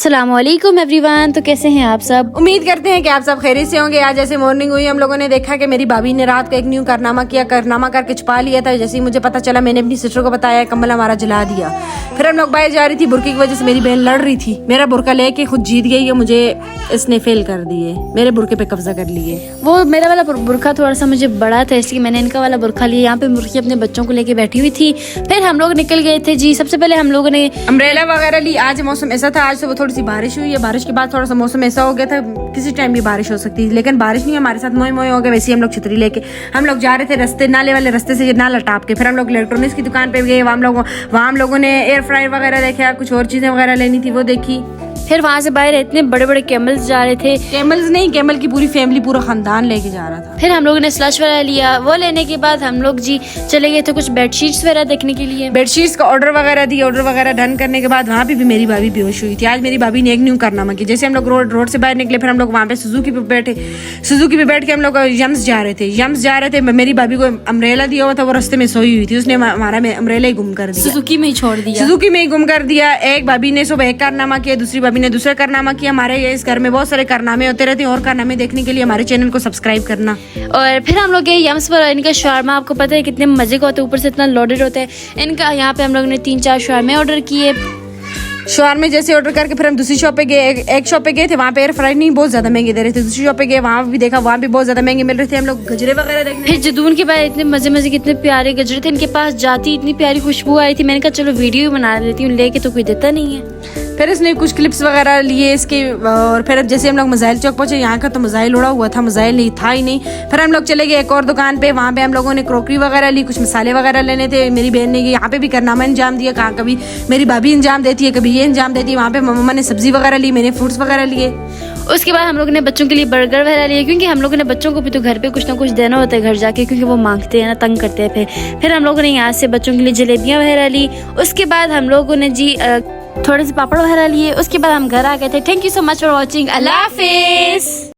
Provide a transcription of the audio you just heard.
अस्सलामुअलैकुम एवरीवन। तो कैसे हैं आप सब? उम्मीद करते हैं कि आप सब खैरियत से होंगे। आज जैसे मॉर्निंग हुई हम लोगों ने देखा कि मेरी भाभी ने रात को एक न्यू कारनामा किया, कारनामा करके छुपा लिया था। जैसे ही मुझे पता चला मैंने अपनी सिस्टर को बताया, कम्बल हमारा जला दिया। फिर हम लोग बाहर जा रही थी, बुरके की वजह से मेरी बहन लड़ रही थी। मेरा बुरका लेके खुद जीत गई है, मुझे इसने फेल कर दिए, मेरे बुरके पे कब्जा कर लिए। वो मेरा वाला बुरखा थोड़ा सा मुझे बड़ा था, इसलिए मैंने इनका वाला बुरखा लिया। यहाँ पे मुर्खी अपने बच्चों को लेके बैठी हुई थी। फिर हम लोग निकल गए थे जी। सबसे पहले हम लोगों ने अम्ब्रेला वगैरह ली। आज मौसम ऐसा था, आज सुबह थोड़ी सी बारिश हुई है। बारिश के बाद थोड़ा सा मौसम ऐसा हो गया था, किसी टाइम भी बारिश हो सकती थी, लेकिन बारिश नहीं, हमारे साथ मोए मोए हो गए। वैसे ही हम लोग छतरी लेके हम लोग जा रहे थे, रास्ते नाले वाले रास्ते से नाला टाप के। फिर हम लोग इलेक्ट्रॉनिक्स की दुकान पे गए। वहाँ हम लोगों ने एयर फ्रायर वगैरह देखा, कुछ और चीजें वगैरह लेनी थी वो देखी। फिर वहाँ से बाहर इतने बड़े बड़े कैमल्स जा रहे थे। कैमल्स नहीं, कैमल की पूरी फैमिली, पूरा खानदान लेके जा रहा था। फिर हम लोगों ने स्लश वाला लिया। वो लेने के बाद हम लोग जी चले गए थे कुछ बेडशीट्स वगैरह देखने के लिए। बेडशीट्स का ऑर्डर वगैरह दी। ऑर्डर वगैरह डन करने के बाद वहाँ पे भी मेरी भाभी बेहोश हुई थी। आज मेरी भाभी ने एक न्यू कारनामा किया। जैसे हम लोग रोड से बाहर निकले, फिर हम लोग वहाँ पे सुजुकी पे बैठे। सुजुकी पे बैठ के हम लोग यम्स जा रहे थे। मेरी भाभी को अम्ब्रेला दिया हुआ था, वो रास्ते में सोई हुई थी। उसने हमारा अम्ब्रेला ही गुम कर दिया, सुजुकी में ही छोड़ दिया। सुजुकी में ही गुम कर दिया। एक भाभी ने सुबह एक कारनामा किया, दूसरी भाभी ने दूसरा कारनामा किया। हमारे इस घर में बहुत सारे कारनामे होते रहते हैं, और कारनामे देखने के लिए हमारे चैनल को सब्सक्राइब करना। और फिर हम लोग गए यम्स पर। इनका शवारमा आपको पता है कितने मजे का होता है, ऊपर से इतना लोडेड होता है इनका। यहाँ पे हम लोग ने 3-4 शवारमे ऑर्डर किए। शवारमे जैसे ऑर्डर करके फिर हम दूसरी शॉप पे गए। एक शॉप पे गए थे, वहाँ पे एयर फ्राई नहीं बहुत ज्यादा महंगे दे रहे थे। दूसरी शॉप पे गए, वहाँ भी देखा, वहाँ भी बहुत ज्यादा महंगे मिल रहे थे। हम लोग गजरे वगैरह देखने। फिर जदून के बाद इतने मजे मजे के इतने प्यारे गजरे थे इनके पास। जाती इतनी प्यारी खुशबू आई थी, मैंने कहा चलो वीडियो बना लेती हूँ, लेके तो कोई देता नहीं है। फिर इसने कुछ क्लिप्स वगैरह लिए इसके। और फिर जैसे हम लोग मजाइल चौक पहुंचे, यहाँ का तो मजाइल उड़ा हुआ था, मजाइल नहीं था ही नहीं। फिर हम लोग चले गए एक और दुकान पे, वहाँ पे हम लोगों ने क्रोकरी वगैरह ली, कुछ मसाले वगैरह लेने थे। मेरी बहन ने यहाँ पे भी कारनामा अंजाम दिया। कहाँ कभी मेरी भाभी अंजाम देती है, कभी ये अंजाम देती है। वहाँ पे मम्मा ने सब्जी वगैरह ली, मैंने फ्रूट्स वगैरह लिए। उसके बाद हम लोगों ने बच्चों के लिए बर्गर वगैरह लिए, क्योंकि हम लोगों ने बच्चों को भी तो घर पे कुछ ना कुछ देना होता है घर जाके, क्योंकि वो मांगते हैं ना, तंग करते हैं। फिर हम लोगों ने यहाँ से बच्चों के लिए जलेबियाँ वगैरह ली। उसके बाद हम लोगों ने जी थोड़े से पापड़ वगैरह लिए। उसके बाद हम घर आ गए थे। Thank you so much for watching. Allah Hafiz.